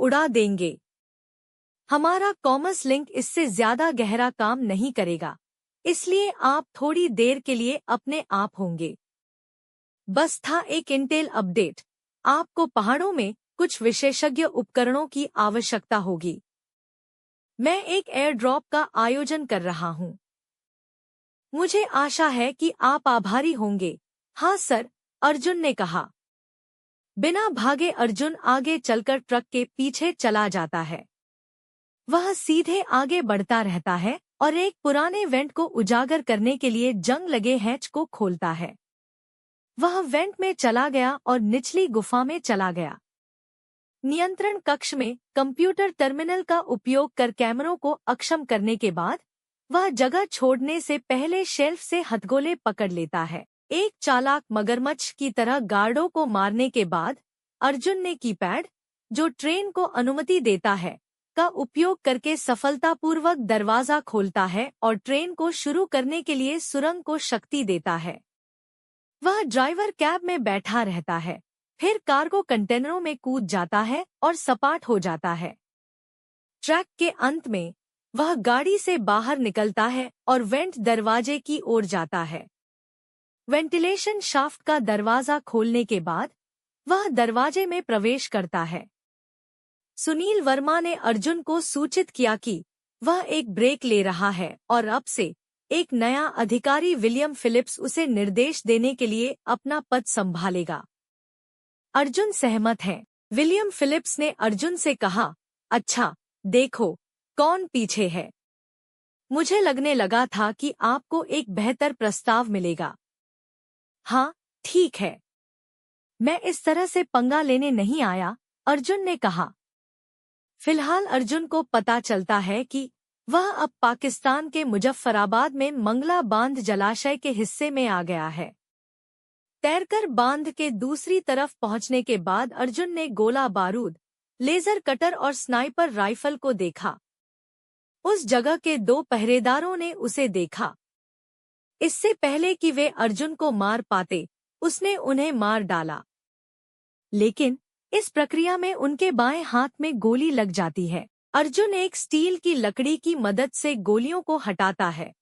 उड़ा देंगे। हमारा कॉमर्स लिंक इससे ज्यादा गहरा काम नहीं करेगा, इसलिए आप थोड़ी देर के लिए अपने आप होंगे। बस था एक इंटेल अपडेट। आपको पहाड़ों में कुछ विशेषज्ञ उपकरणों की आवश्यकता होगी। मैं एक एयर ड्रॉप का आयोजन कर रहा हूँ। मुझे आशा है कि आप आभारी होंगे। हाँ सर, अर्जुन ने कहा। बिना भागे अर्जुन आगे चलकर ट्रक के पीछे चला जाता है। वह सीधे आगे बढ़ता रहता है और एक पुराने वेंट को उजागर करने के लिए जंग लगे हैच को खोलता है। वह वेंट में चला गया और निचली गुफा में चला गया। नियंत्रण कक्ष में कंप्यूटर टर्मिनल का उपयोग कर कैमरों को अक्षम करने के बाद वह जगह छोड़ने से पहले शेल्फ से हथगोले पकड़ लेता है। एक चालाक मगरमच्छ की तरह गार्डों को मारने के बाद अर्जुन ने कीपैड, जो ट्रेन को अनुमति देता है, का उपयोग करके सफलतापूर्वक दरवाजा खोलता है और ट्रेन को शुरू करने के लिए सुरंग को शक्ति देता है। वह ड्राइवर कैब में बैठा रहता है, फिर कार्गो कंटेनरों में कूद जाता है और सपाट हो जाता है। ट्रैक के अंत में वह गाड़ी से बाहर निकलता है और वेंट दरवाजे की ओर जाता है। वेंटिलेशन शाफ्ट का दरवाजा खोलने के बाद वह दरवाजे में प्रवेश करता है। सुनील वर्मा ने अर्जुन को सूचित किया कि वह एक ब्रेक ले रहा है और अब से एक नया अधिकारी विलियम फिलिप्स उसे निर्देश देने के लिए अपना पद संभालेगा। अर्जुन सहमत है। विलियम फिलिप्स ने अर्जुन से कहा, अच्छा, देखो कौन पीछे है। मुझे लगने लगा था कि आपको एक बेहतर प्रस्ताव मिलेगा। हाँ, ठीक है। मैं इस तरह से पंगा लेने नहीं आया, अर्जुन ने कहा। फिलहाल अर्जुन को पता चलता है कि वह अब पाकिस्तान के मुजफ्फराबाद में मंगला बांध जलाशय के हिस्से में आ गया है। तैरकर बांध के दूसरी तरफ पहुंचने के बाद अर्जुन ने गोला बारूद, लेजर कटर और स्नाइपर राइफल को देखा। उस जगह के 2 पहरेदारों ने उसे देखा। इससे पहले कि वे अर्जुन को मार पाते, उसने उन्हें मार डाला। लेकिन इस प्रक्रिया में उनके बाएं हाथ में गोली लग जाती है। अर्जुन एक स्टील की लकड़ी की मदद से गोलियों को हटाता है,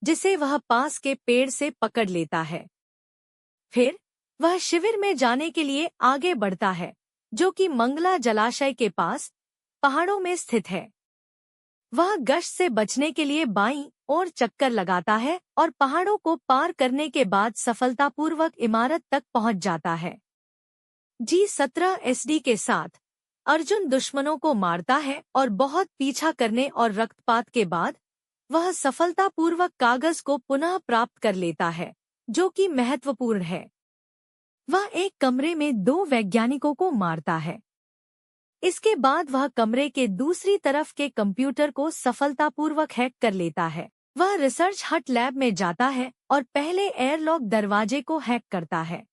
जिसे वह पास के पेड़ से पकड़ लेता है। फिर वह शिविर में जाने के लिए आगे बढ़ता है, जो कि मंगला जलाशय के पास पहाड़ों में स्थित है। वह गश्त से बचने के लिए बाईं ओर चक्कर लगाता है और पहाड़ों को पार करने के बाद सफलतापूर्वक इमारत तक पहुंच जाता है। G17 SD के साथ अर्जुन दुश्मनों को मारता है और बहुत पीछा करने और रक्तपात के बाद वह सफलतापूर्वक कागज को पुनः प्राप्त कर लेता है, जो कि महत्वपूर्ण है। वह एक कमरे में 2 वैज्ञानिकों को मारता है। इसके बाद वह कमरे के दूसरी तरफ के कंप्यूटर को सफलतापूर्वक हैक कर लेता है। वह रिसर्च हट लैब में जाता है और पहले एयरलॉक दरवाजे को हैक करता है।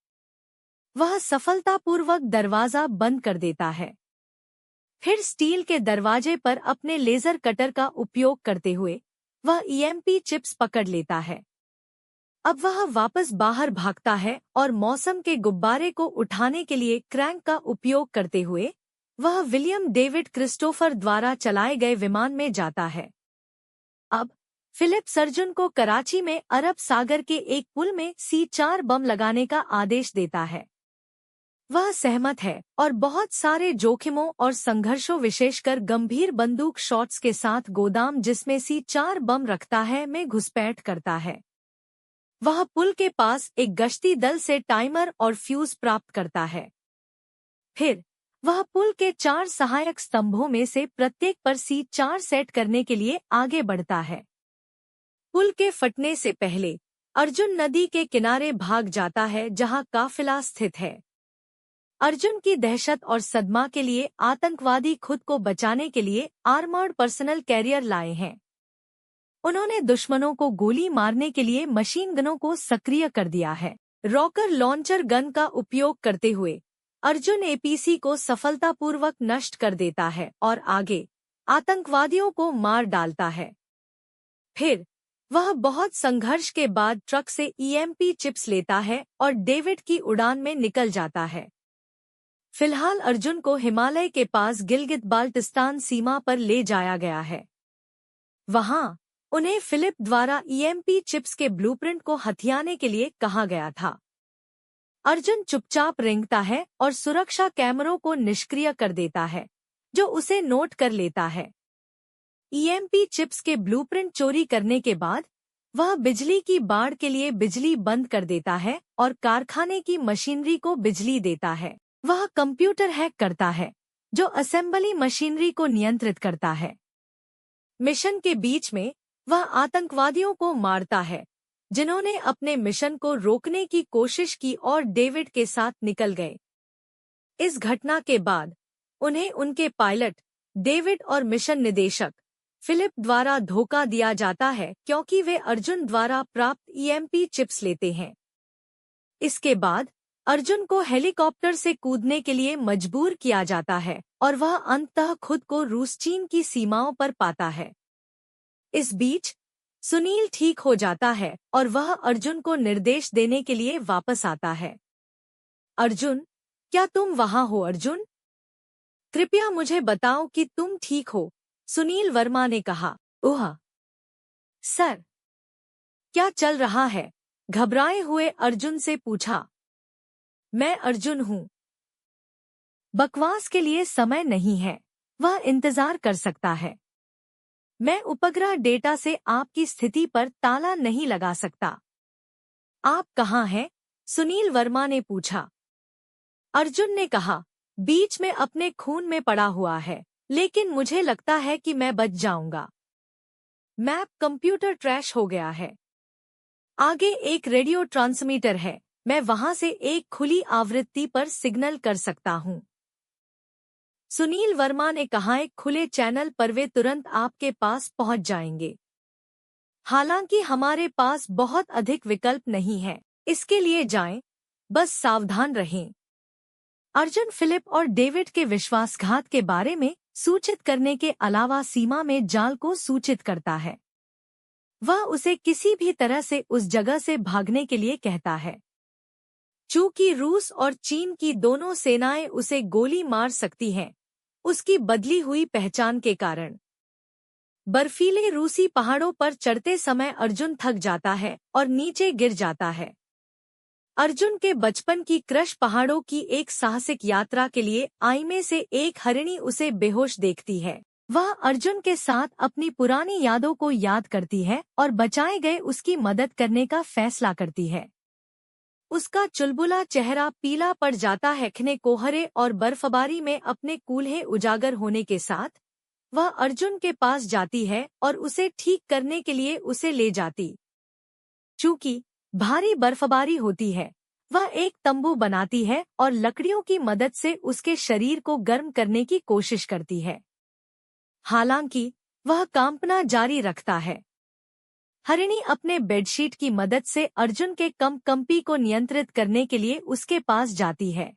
वह सफलतापूर्वक दरवाजा बंद कर देता है। फिर स्टील के दरवाजे पर अपने लेजर कटर का उपयोग करते हुए वह EMP चिप्स पकड़ लेता है। अब वह वापस बाहर भागता है और मौसम के गुब्बारे को उठाने के लिए क्रैंक का उपयोग करते हुए वह विलियम डेविड क्रिस्टोफर द्वारा चलाए गए विमान में जाता है। अब फिलिप्स अर्जुन को कराची में अरब सागर के एक पुल में C4 बम लगाने का आदेश देता है। वह सहमत है और बहुत सारे जोखिमों और संघर्षों, विशेषकर गंभीर बंदूक शॉट्स के साथ गोदाम जिसमें C4 बम रखता है में घुसपैठ करता है। वह पुल के पास एक गश्ती दल से टाइमर और फ्यूज प्राप्त करता है। फिर वह पुल के 4 सहायक स्तंभों में से प्रत्येक पर C4 सेट करने के लिए आगे बढ़ता है। पुल के फटने से पहले अर्जुन नदी के किनारे भाग जाता है, जहां काफिला स्थित है। अर्जुन की दहशत और सदमा के लिए आतंकवादी खुद को बचाने के लिए आर्मर्ड पर्सनल कैरियर लाए हैं। उन्होंने दुश्मनों को गोली मारने के लिए मशीन गनों को सक्रिय कर दिया है। रॉकर लॉन्चर गन का उपयोग करते हुए अर्जुन APC को सफलतापूर्वक नष्ट कर देता है और आगे आतंकवादियों को मार डालता है। फिर वह बहुत संघर्ष के बाद ट्रक से EMP चिप्स लेता है और डेविड की उड़ान में निकल जाता है। फिलहाल अर्जुन को हिमालय के पास गिलगित बाल्टिस्तान सीमा पर ले जाया गया है। वहां उन्हें फिलिप द्वारा ईएमपी चिप्स के ब्लूप्रिंट को हथियाने के लिए कहा गया था। अर्जुन चुपचाप रेंगता है और सुरक्षा कैमरों को निष्क्रिय कर देता है, जो उसे नोट कर लेता है। ईएमपी चिप्स के ब्लूप्रिंट चोरी करने के बाद वह बिजली की बाढ़ के लिए बिजली बंद कर देता है और कारखाने की मशीनरी को बिजली देता है। वह कंप्यूटर हैक करता है, जो असेंबली मशीनरी को नियंत्रित करता है। मिशन के बीच में वह आतंकवादियों को मारता है, जिन्होंने अपने मिशन को रोकने की कोशिश की और डेविड के साथ निकल गए। इस घटना के बाद उन्हें उनके पायलट डेविड और मिशन निदेशक फिलिप द्वारा धोखा दिया जाता है, क्योंकि वे अर्जुन द्वारा प्राप्त ईएमपी चिप्स लेते हैं। इसके बाद अर्जुन को हेलीकॉप्टर से कूदने के लिए मजबूर किया जाता है और वह अंततः खुद को रूस चीन की सीमाओं पर पाता है। इस बीच सुनील ठीक हो जाता है और वह अर्जुन को निर्देश देने के लिए वापस आता है। अर्जुन, क्या तुम वहां हो? अर्जुन, कृपया मुझे बताओ कि तुम ठीक हो, सुनील वर्मा ने कहा। ओह सर, क्या चल रहा है? घबराए हुए अर्जुन से पूछा। मैं अर्जुन हूँ। बकवास के लिए समय नहीं है, वह इंतजार कर सकता है। मैं उपग्रह डेटा से आपकी स्थिति पर ताला नहीं लगा सकता। आप कहाँ हैं? सुनील वर्मा ने पूछा। अर्जुन ने कहा, बीच में अपने खून में पड़ा हुआ है, लेकिन मुझे लगता है कि मैं बच जाऊंगा। मैप कंप्यूटर ट्रैश हो गया है। आगे एक रेडियो ट्रांसमीटर है, मैं वहां से एक खुली आवृत्ति पर सिग्नल कर सकता हूं। सुनील वर्मा ने कहा, एक खुले चैनल पर वे तुरंत आपके पास पहुंच जाएंगे। हालांकि हमारे पास बहुत अधिक विकल्प नहीं है, इसके लिए जाएं, बस सावधान रहें। अर्जुन फिलिप और डेविड के विश्वासघात के बारे में सूचित करने के अलावा सीमा में जाल को सूचित करता है। वह उसे किसी भी तरह से उस जगह से भागने के लिए कहता है। चूंकि रूस और चीन की दोनों सेनाएं उसे गोली मार सकती हैं, उसकी बदली हुई पहचान के कारण। बर्फीले रूसी पहाड़ों पर चढ़ते समय अर्जुन थक जाता है और नीचे गिर जाता है। अर्जुन के बचपन की क्रश पहाड़ों की एक साहसिक यात्रा के लिए आई में से एक हरिणी उसे बेहोश देखती है। वह अर्जुन के साथ अपनी पुरानी यादों को याद करती है और बचाए गए उसकी मदद करने का फैसला करती है। उसका चुलबुला चेहरा पीला पड़ जाता है। घने कोहरे और बर्फबारी में अपने कूल्हे उजागर होने के साथ वह अर्जुन के पास जाती है और उसे ठीक करने के लिए उसे ले जाती। चूंकि भारी बर्फबारी होती है, वह एक तंबू बनाती है और लकड़ियों की मदद से उसके शरीर को गर्म करने की कोशिश करती है। हालांकि वह कांपना जारी रखता है। हरिणी अपने बेडशीट की मदद से अर्जुन के कंपी को नियंत्रित करने के लिए उसके पास जाती है,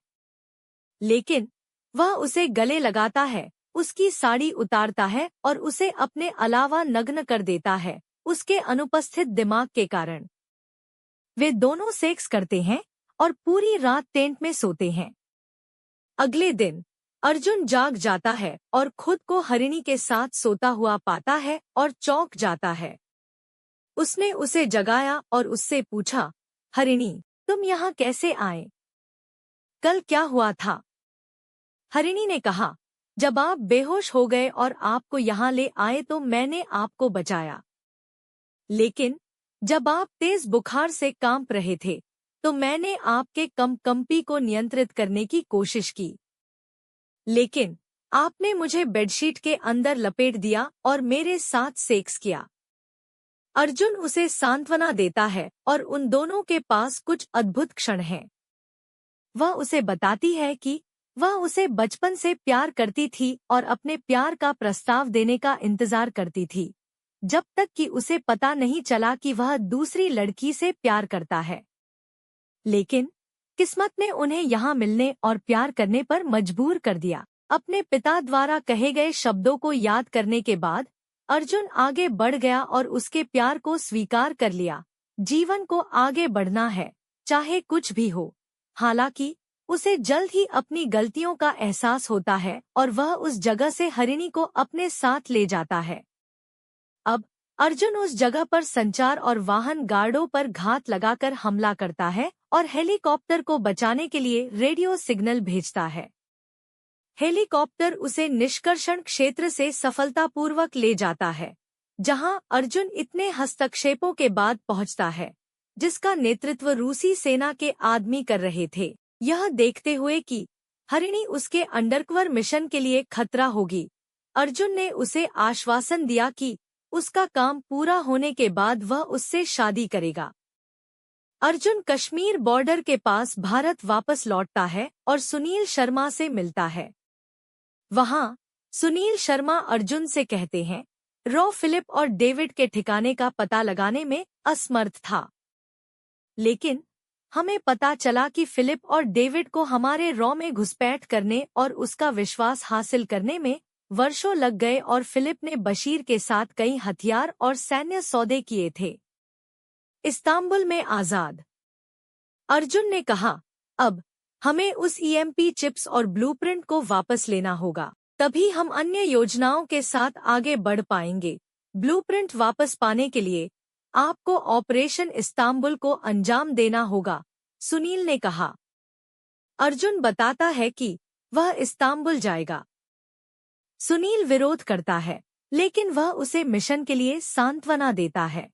लेकिन वह उसे गले लगाता है, उसकी साड़ी उतारता है और उसे अपने अलावा नग्न कर देता है, उसके अनुपस्थित दिमाग के कारण। वे दोनों सेक्स करते हैं और पूरी रात टेंट में सोते हैं। अगले दिन अर्जुन जाग जाता है और खुद को हरिणी के साथ सोता हुआ पाता है और चौंक जाता है। उसने उसे जगाया और उससे पूछा, हरिणी, तुम यहाँ कैसे आए? कल क्या हुआ था? हरिणी ने कहा, जब आप बेहोश हो गए और आपको यहाँ ले आए तो मैंने आपको बचाया, लेकिन जब आप तेज बुखार से कांप रहे थे तो मैंने आपके कंपी को नियंत्रित करने की कोशिश की, लेकिन आपने मुझे बेडशीट के अंदर लपेट दिया और मेरे साथ सेक्स किया। अर्जुन उसे सांत्वना देता है और उन दोनों के पास कुछ अद्भुत क्षण हैं। वह उसे बताती है कि वह उसे बचपन से प्यार करती थी और अपने प्यार का प्रस्ताव देने का इंतजार करती थी, जब तक कि उसे पता नहीं चला कि वह दूसरी लड़की से प्यार करता है। लेकिन किस्मत ने उन्हें यहाँ मिलने और प्यार करने पर मजबूर कर दिया। अपने पिता द्वारा कहे गए शब्दों को याद करने के बाद अर्जुन आगे बढ़ गया और उसके प्यार को स्वीकार कर लिया। जीवन को आगे बढ़ना है, चाहे कुछ भी हो। हालांकि उसे जल्द ही अपनी गलतियों का एहसास होता है और वह उस जगह से हरिणी को अपने साथ ले जाता है। अब अर्जुन उस जगह पर संचार और वाहन गार्डों पर घात लगाकर हमला करता है और हेलीकॉप्टर को बचाने के लिए रेडियो सिग्नल भेजता है। हेलीकॉप्टर उसे निष्कर्षण क्षेत्र से सफलतापूर्वक ले जाता है, जहां अर्जुन इतने हस्तक्षेपों के बाद पहुंचता है, जिसका नेतृत्व रूसी सेना के आदमी कर रहे थे। यह देखते हुए कि हरिणी उसके अंडरकवर मिशन के लिए खतरा होगी, अर्जुन ने उसे आश्वासन दिया कि उसका काम पूरा होने के बाद वह उससे शादी करेगा। अर्जुन कश्मीर बॉर्डर के पास भारत वापस लौटता है और सुनील शर्मा से मिलता है। वहां सुनील शर्मा अर्जुन से कहते हैं, रॉ फिलिप और डेविड के ठिकाने का पता लगाने में असमर्थ था, लेकिन हमें पता चला कि फिलिप और डेविड को हमारे रॉ में घुसपैठ करने और उसका विश्वास हासिल करने में वर्षों लग गए और फिलिप ने बशीर के साथ कई हथियार और सैन्य सौदे किए थे। इस्तांबुल में आजाद। अर्जुन ने कहा, अब हमें उस ईएमपी चिप्स और ब्लूप्रिंट को वापस लेना होगा, तभी हम अन्य योजनाओं के साथ आगे बढ़ पाएंगे। ब्लूप्रिंट वापस पाने के लिए आपको ऑपरेशन इस्तांबुल को अंजाम देना होगा, सुनील ने कहा। अर्जुन बताता है कि वह इस्तांबुल जाएगा। सुनील विरोध करता है, लेकिन वह उसे मिशन के लिए सांत्वना देता है।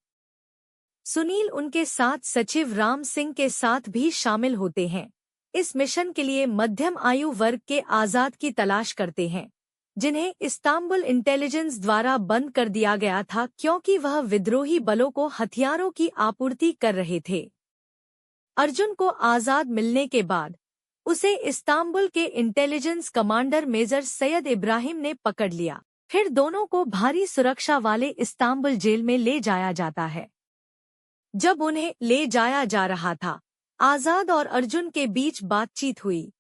सुनील उनके साथ सचिव राम सिंह के साथ भी शामिल होते हैं। इस मिशन के लिए मध्यम आयु वर्ग के आजाद की तलाश करते हैं, जिन्हें इस्तांबुल इंटेलिजेंस द्वारा बंद कर दिया गया था क्योंकि वह विद्रोही बलों को हथियारों की आपूर्ति कर रहे थे। अर्जुन को आजाद मिलने के बाद उसे इस्तांबुल के intelligence commander major Sayyid Ibrahim ने पकड़ लिया। फिर दोनों को भारी सुरक्षा वाले इस्तांबुल जेल में ले जाया जाता है। जब उन्हें ले जाया जा रहा था, आजाद और अर्जुन के बीच बातचीत हुई।